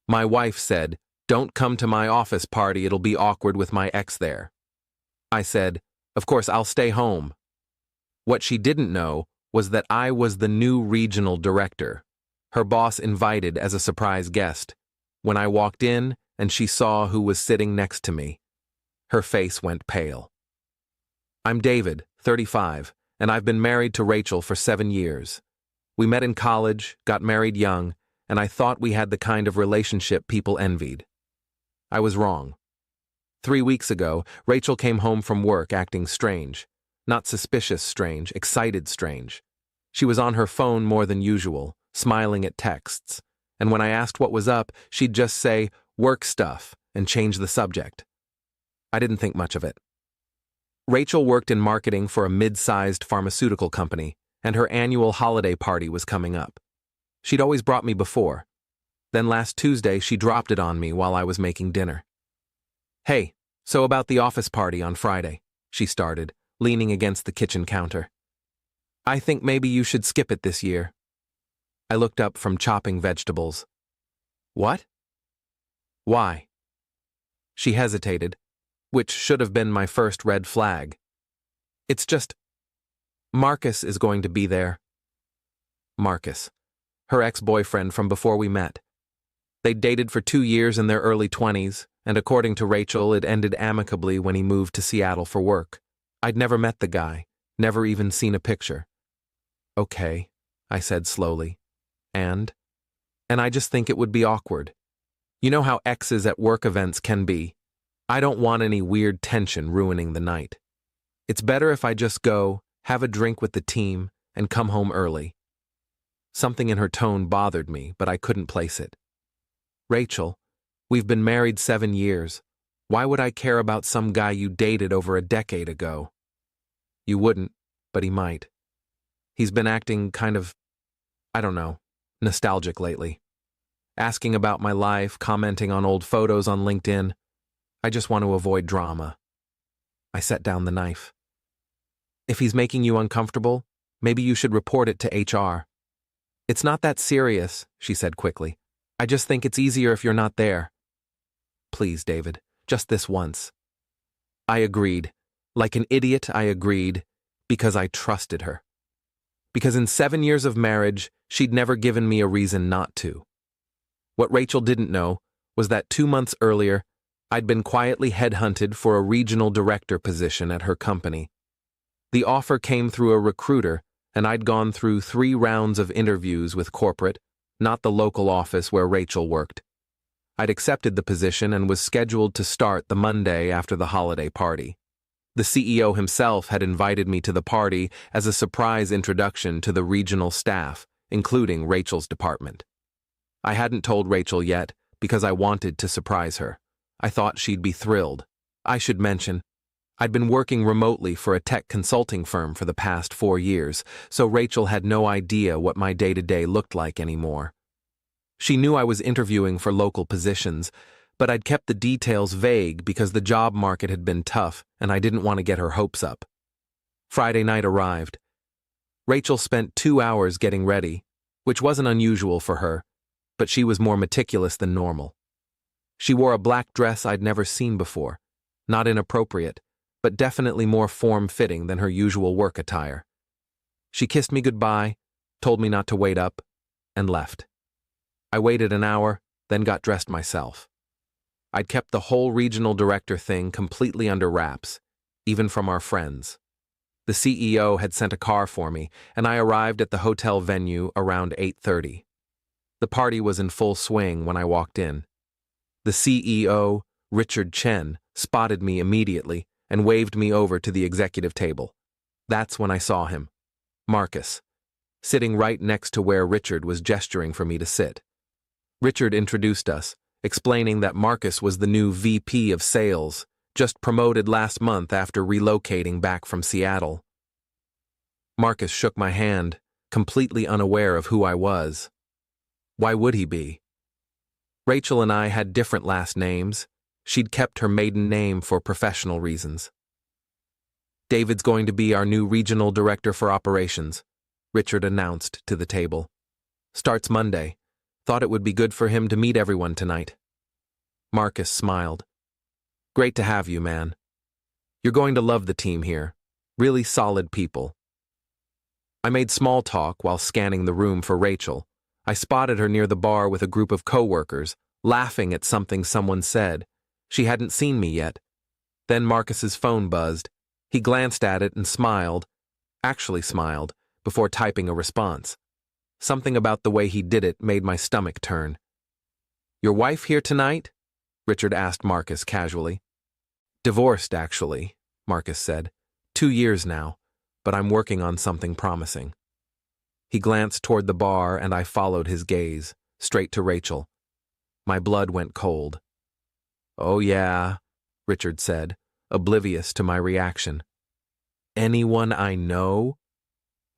My wife said, "Don't come to my office party, it'll be awkward with my ex there." I said, "Of course, I'll stay home." What she didn't know was that I was the new regional director, her boss invited as a surprise guest. When I walked in and she saw who was sitting next to me, her face went pale. I'm David, 35, and I've been married to Rachel for 7 years. We met in college, got married young, and I thought we had the kind of relationship people envied. I was wrong. 3 weeks ago, Rachel came home from work acting strange. Not suspicious strange, excited strange. She was on her phone more than usual, smiling at texts, and when I asked what was up, she'd just say, "Work stuff," and change the subject. I didn't think much of it. Rachel worked in marketing for a mid-sized pharmaceutical company, and her annual holiday party was coming up. She'd always brought me before. Then last Tuesday, she dropped it on me while I was making dinner. "Hey, so about the office party on Friday," she started, leaning against the kitchen counter. "I think maybe you should skip it this year." I looked up from chopping vegetables. "What?" "Why?" She hesitated, which should have been my first red flag. "It's just, Marcus is going to be there." Marcus, her ex-boyfriend from before we met. They'd dated for 2 years in their early 20s, and according to Rachel, it ended amicably when he moved to Seattle for work. I'd never met the guy, never even seen a picture. "Okay," I said slowly. And I just think it would be awkward. You know how exes at work events can be. I don't want any weird tension ruining the night. It's better if I just go, have a drink with the team, and come home early. Something in her tone bothered me, but I couldn't place it. "Rachel, we've been married 7 years. Why would I care about some guy you dated over a decade ago?" "You wouldn't, but he might. He's been acting kind of, I don't know, nostalgic lately. Asking about my life, commenting on old photos on LinkedIn. I just want to avoid drama." I set down the knife. "If he's making you uncomfortable, maybe you should report it to HR. "It's not that serious," she said quickly. "I just think it's easier if you're not there." "Please, David, just this once." I agreed. Like an idiot, I agreed, because I trusted her. Because in 7 years of marriage, she'd never given me a reason not to. What Rachel didn't know was that 2 months earlier, I'd been quietly headhunted for a regional director position at her company. The offer came through a recruiter, and I'd gone through 3 rounds of interviews with corporate, not the local office where Rachel worked. I'd accepted the position and was scheduled to start the Monday after the holiday party. The CEO himself had invited me to the party as a surprise introduction to the regional staff, including Rachel's department. I hadn't told Rachel yet because I wanted to surprise her. I thought she'd be thrilled. I should mention, I'd been working remotely for a tech consulting firm for the past 4 years, so Rachel had no idea what my day-to-day looked like anymore. She knew I was interviewing for local positions, but I'd kept the details vague because the job market had been tough and I didn't want to get her hopes up. Friday night arrived. Rachel spent 2 hours getting ready, which wasn't unusual for her, but she was more meticulous than normal. She wore a black dress I'd never seen before, not inappropriate, but definitely more form-fitting than her usual work attire. She kissed me goodbye, told me not to wait up, and left. I waited an hour, then got dressed myself. I'd kept the whole regional director thing completely under wraps, even from our friends. The CEO had sent a car for me, and I arrived at the hotel venue around 8:30. The party was in full swing when I walked in. The CEO, Richard Chen, spotted me immediately and waved me over to the executive table. That's when I saw him, Marcus, sitting right next to where Richard was gesturing for me to sit. Richard introduced us, explaining that Marcus was the new VP of Sales, just promoted last month after relocating back from Seattle. Marcus shook my hand, completely unaware of who I was. Why would he be? Rachel and I had different last names. She'd kept her maiden name for professional reasons. "David's going to be our new regional director for operations," Richard announced to the table. "Starts Monday. Thought it would be good for him to meet everyone tonight. Marcus smiled. Great to have you, man. You're going to love the team here. Really solid people. I made small talk while scanning the room for Rachel. I spotted her near the bar with a group of coworkers, laughing at something someone said. She hadn't seen me yet. Then Marcus's phone buzzed. He glanced at it and smiled, before typing a response. Something about the way he did it made my stomach turn. Your wife here tonight? Richard asked Marcus casually. Divorced, actually, Marcus said. 2 years now, but I'm working on something promising. He glanced toward the bar and I followed his gaze, straight to Rachel. My blood went cold. Oh yeah, Richard said, oblivious to my reaction. Anyone I know?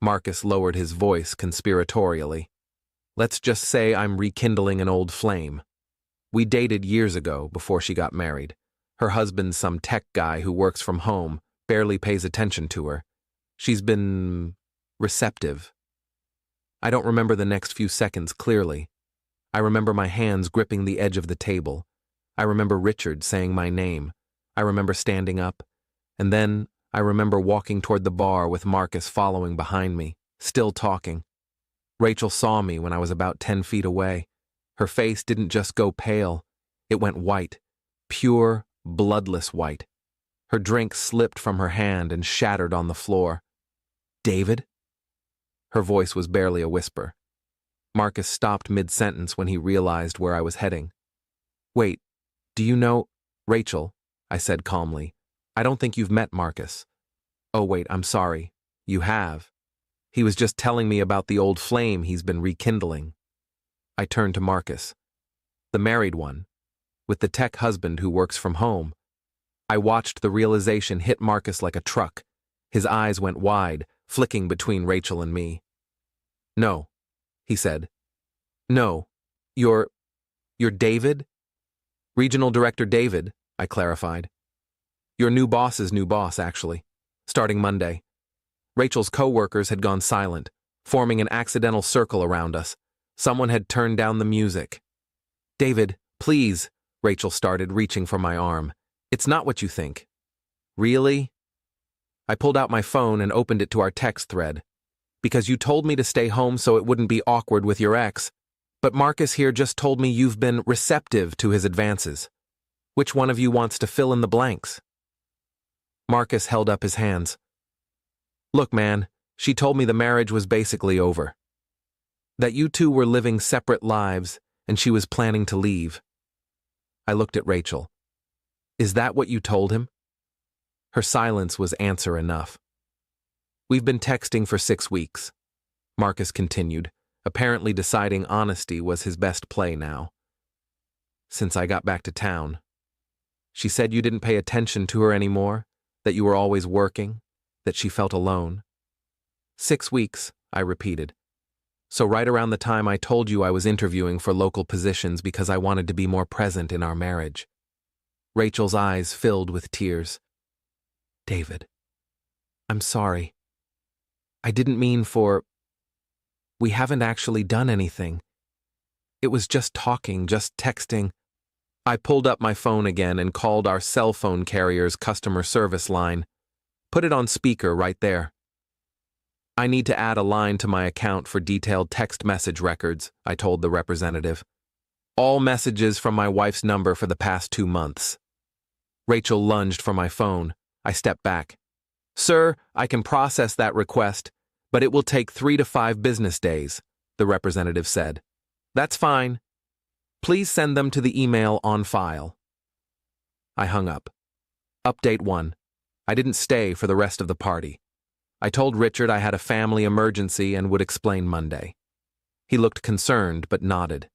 Marcus lowered his voice conspiratorially. Let's just say I'm rekindling an old flame. We dated years ago before she got married. Her husband's some tech guy who works from home, barely pays attention to her. She's been receptive. I don't remember the next few seconds clearly. I remember my hands gripping the edge of the table. I remember Richard saying my name. I remember standing up. And then I remember walking toward the bar with Marcus following behind me, still talking. Rachel saw me when I was about 10 feet away. Her face didn't just go pale. It went white, pure, bloodless white. Her drink slipped from her hand and shattered on the floor. David? Her voice was barely a whisper. Marcus stopped mid-sentence when he realized where I was heading. Wait, do you know... Rachel, I said calmly. I don't think you've met Marcus. Oh wait, I'm sorry. You have. He was just telling me about the old flame he's been rekindling. I turned to Marcus. The married one, with the tech husband who works from home. I watched the realization hit Marcus like a truck. His eyes went wide, flicking between Rachel and me. No, he said. No, you're David? Regional Director David, I clarified. Your new boss's new boss, actually, starting Monday. Rachel's co-workers had gone silent, forming an accidental circle around us. Someone had turned down the music. David, please, Rachel started, reaching for my arm. It's not what you think. Really? I pulled out my phone and opened it to our text thread. Because you told me to stay home so it wouldn't be awkward with your ex. But Marcus here just told me you've been receptive to his advances. Which one of you wants to fill in the blanks? Marcus held up his hands. Look, man, she told me the marriage was basically over. That you two were living separate lives and she was planning to leave. I looked at Rachel. Is that what you told him? Her silence was answer enough. We've been texting for 6 weeks, Marcus continued, apparently deciding honesty was his best play now. Since I got back to town. She said you didn't pay attention to her anymore, that you were always working, that she felt alone. 6 weeks, I repeated. So right around the time I told you I was interviewing for local positions because I wanted to be more present in our marriage. Rachel's eyes filled with tears. David, I'm sorry. I didn't mean for... We haven't actually done anything. It was just talking, just texting. I pulled up my phone again and called our cell phone carrier's customer service line. Put it on speaker right there. I need to add a line to my account for detailed text message records, I told the representative. All messages from my wife's number for the past 2 months. Rachel lunged for my phone. I stepped back. Sir, I can process that request, but it will take 3 to 5 business days, the representative said. That's fine. Please send them to the email on file. I hung up. Update 1. I didn't stay for the rest of the party. I told Richard I had a family emergency and would explain Monday. He looked concerned but nodded.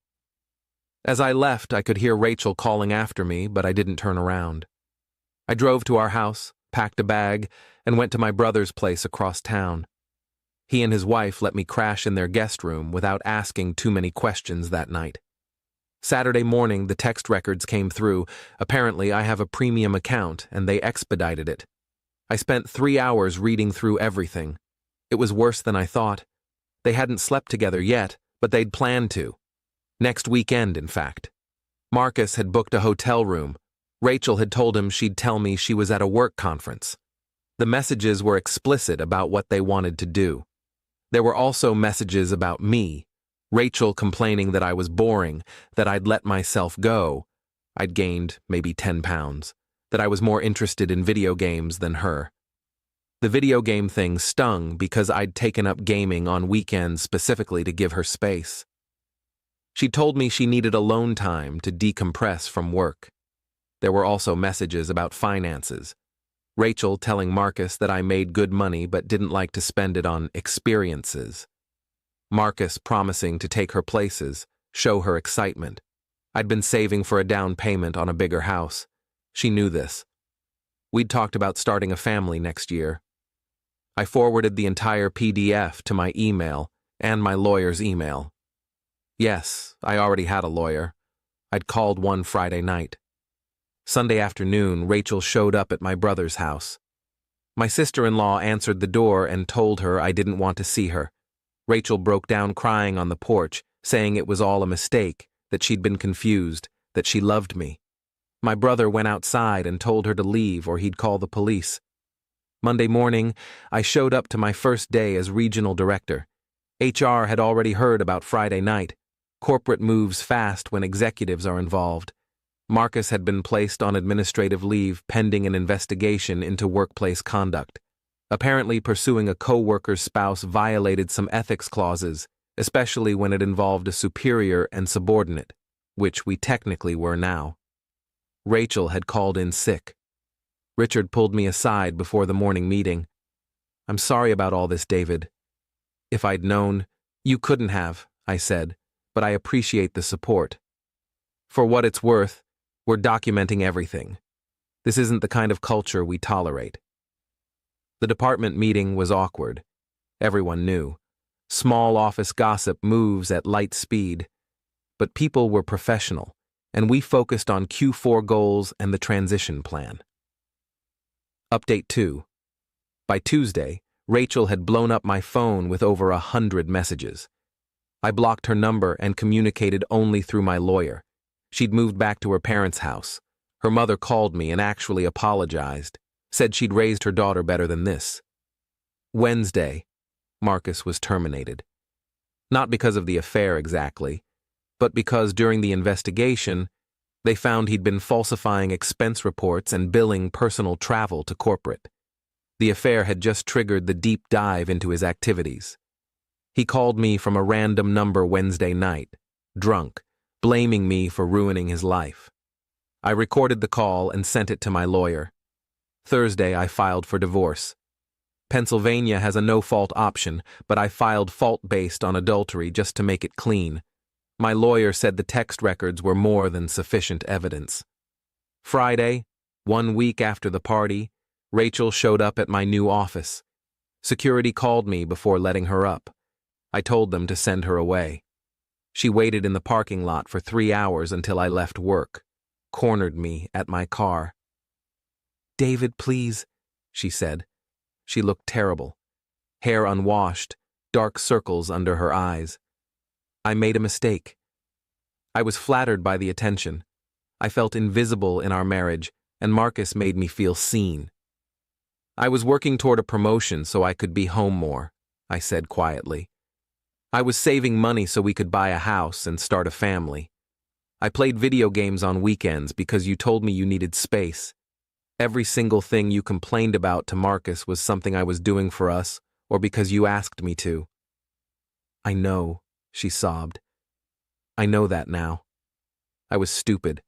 As I left, I could hear Rachel calling after me, but I didn't turn around. I drove to our house, packed a bag, and went to my brother's place across town. He and his wife let me crash in their guest room without asking too many questions that night. Saturday morning, the text records came through. Apparently, I have a premium account, and they expedited it. I spent 3 hours reading through everything. It was worse than I thought. They hadn't slept together yet, but they'd planned to. Next weekend, in fact. Marcus had booked a hotel room. Rachel had told him she'd tell me she was at a work conference. The messages were explicit about what they wanted to do. There were also messages about me. Rachel complaining that I was boring, that I'd let myself go. I'd gained maybe 10 pounds, that I was more interested in video games than her. The video game thing stung because I'd taken up gaming on weekends specifically to give her space. She told me she needed alone time to decompress from work. There were also messages about finances. Rachel telling Marcus that I made good money but didn't like to spend it on experiences. Marcus promising to take her places, show her excitement. I'd been saving for a down payment on a bigger house. She knew this. We'd talked about starting a family next year. I forwarded the entire PDF to my email and my lawyer's email. Yes, I already had a lawyer. I'd called one Friday night. Sunday afternoon, Rachel showed up at my brother's house. My sister-in-law answered the door and told her I didn't want to see her. Rachel broke down crying on the porch, saying it was all a mistake, that she'd been confused, that she loved me. My brother went outside and told her to leave or he'd call the police. Monday morning, I showed up to my first day as regional director. HR had already heard about Friday night. Corporate moves fast when executives are involved. Marcus had been placed on administrative leave pending an investigation into workplace conduct. Apparently pursuing a co-worker's spouse violated some ethics clauses, especially when it involved a superior and subordinate, which we technically were now. Rachel had called in sick. Richard pulled me aside before the morning meeting. "I'm sorry about all this, David. If I'd known, you couldn't have," I said, "but I appreciate the support. For what it's worth, we're documenting everything. This isn't the kind of culture we tolerate." The department meeting was awkward. Everyone knew. Small office gossip moves at light speed. But people were professional, and we focused on Q4 goals and the transition plan. Update 2. By Tuesday, Rachel had blown up my phone with over 100 messages. I blocked her number and communicated only through my lawyer. She'd moved back to her parents' house. Her mother called me and actually apologized, said she'd raised her daughter better than this. Wednesday, Marcus was terminated. Not because of the affair exactly, but because during the investigation, they found he'd been falsifying expense reports and billing personal travel to corporate. The affair had just triggered the deep dive into his activities. He called me from a random number Wednesday night, drunk, blaming me for ruining his life. I recorded the call and sent it to my lawyer. Thursday, I filed for divorce. Pennsylvania has a no-fault option, but I filed fault-based on adultery just to make it clean. My lawyer said the text records were more than sufficient evidence. Friday, 1 week after the party, Rachel showed up at my new office. Security called me before letting her up. I told them to send her away. She waited in the parking lot for 3 hours until I left work, cornered me at my car. "David, please," she said. She looked terrible. Hair unwashed, dark circles under her eyes. I made a mistake. I was flattered by the attention. I felt invisible in our marriage, and Marcus made me feel seen. I was working toward a promotion so I could be home more, I said quietly. I was saving money so we could buy a house and start a family. I played video games on weekends because you told me you needed space. Every single thing you complained about to Marcus was something I was doing for us or because you asked me to. "I know," she sobbed. "I know that now. I was stupid.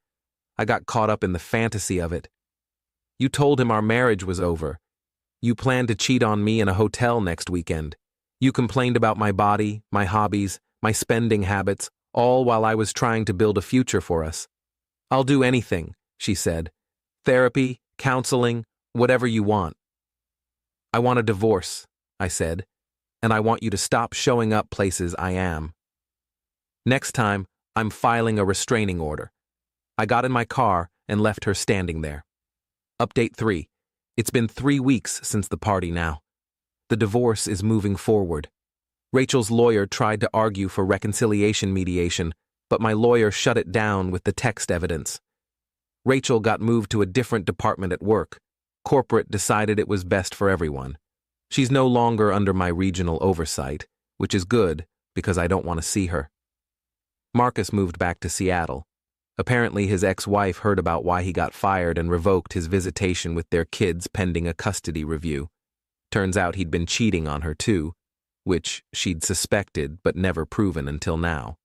I got caught up in the fantasy of it. You told him our marriage was over. You planned to cheat on me in a hotel next weekend. You complained about my body, my hobbies, my spending habits, all while I was trying to build a future for us. I'll do anything," she said. "Therapy, counseling, whatever you want." "I want a divorce," I said, "and I want you to stop showing up places I am. Next time, I'm filing a restraining order." I got in my car and left her standing there. Update 3. It's been 3 weeks since the party now. The divorce is moving forward. Rachel's lawyer tried to argue for reconciliation mediation, but my lawyer shut it down with the text evidence. Rachel got moved to a different department at work. Corporate decided it was best for everyone. She's no longer under my regional oversight, which is good because I don't want to see her. Marcus moved back to Seattle. Apparently his ex-wife heard about why he got fired and revoked his visitation with their kids pending a custody review. Turns out he'd been cheating on her too, which she'd suspected but never proven until now.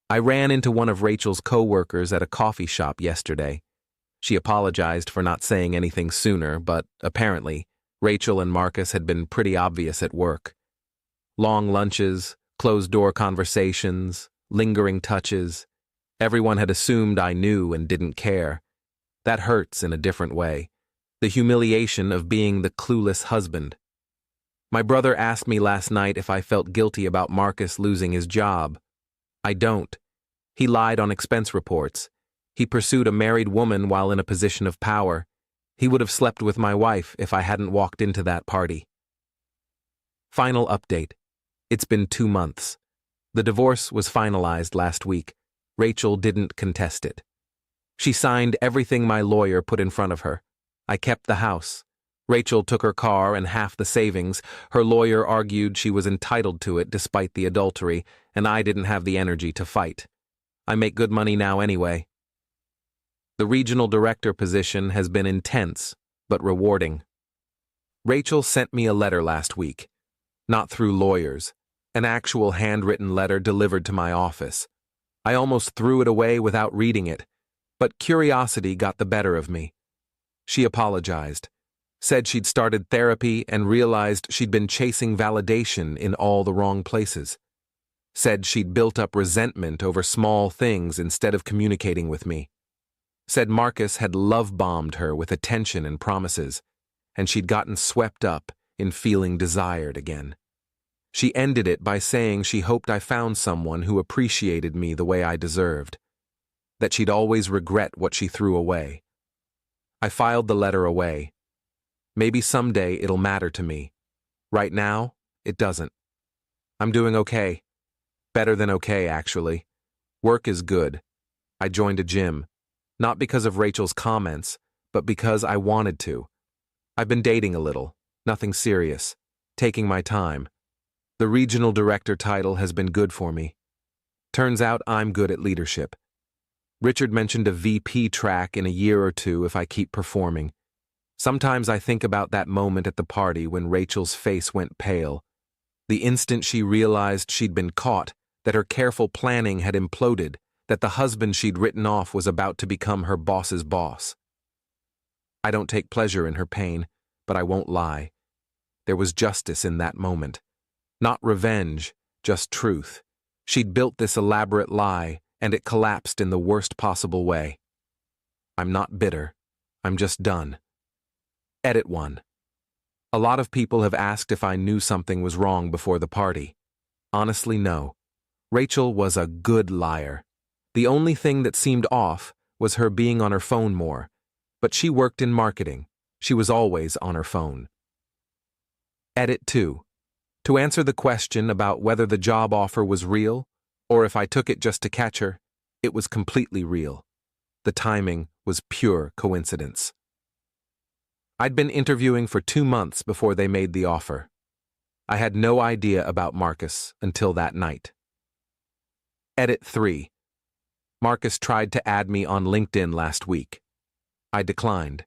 I ran into one of Rachel's co-workers at a coffee shop yesterday. She apologized for not saying anything sooner, but apparently, Rachel and Marcus had been pretty obvious at work. Long lunches, closed-door conversations, lingering touches. Everyone had assumed I knew and didn't care. That hurts in a different way. The humiliation of being the clueless husband. My brother asked me last night if I felt guilty about Marcus losing his job. I don't. He lied on expense reports. He pursued a married woman while in a position of power. He would have slept with my wife if I hadn't walked into that party. Final update. It's been 2 months. The divorce was finalized last week. Rachel didn't contest it. She signed everything my lawyer put in front of her. I kept the house. Rachel took her car and half the savings. Her lawyer argued she was entitled to it despite the adultery, and I didn't have the energy to fight. I make good money now anyway. The regional director position has been intense, but rewarding. Rachel sent me a letter last week. Not through lawyers. An actual handwritten letter delivered to my office. I almost threw it away without reading it, but curiosity got the better of me. She apologized. Said she'd started therapy and realized she'd been chasing validation in all the wrong places. Said she'd built up resentment over small things instead of communicating with me. Said Marcus had love-bombed her with attention and promises, and she'd gotten swept up in feeling desired again. She ended it by saying she hoped I found someone who appreciated me the way I deserved. That she'd always regret what she threw away. I filed the letter away. Maybe someday it'll matter to me. Right now, it doesn't. I'm doing okay. Better than okay, actually. Work is good. I joined a gym. Not because of Rachel's comments, but because I wanted to. I've been dating a little. Nothing serious. Taking my time. The regional director title has been good for me. Turns out I'm good at leadership. Richard mentioned a VP track in a year or two if I keep performing. Sometimes I think about that moment at the party when Rachel's face went pale. The instant she realized she'd been caught, that her careful planning had imploded, that the husband she'd written off was about to become her boss's boss. I don't take pleasure in her pain, but I won't lie. There was justice in that moment. Not revenge, just truth. She'd built this elaborate lie, and it collapsed in the worst possible way. I'm not bitter. I'm just done. Edit 1. A lot of people have asked if I knew something was wrong before the party. Honestly, no. Rachel was a good liar. The only thing that seemed off was her being on her phone more, but she worked in marketing. She was always on her phone. Edit 2. To answer the question about whether the job offer was real, or if I took it just to catch her, it was completely real. The timing was pure coincidence. I'd been interviewing for 2 months before they made the offer. I had no idea about Marcus until that night. Edit 3. Marcus tried to add me on LinkedIn last week. I declined.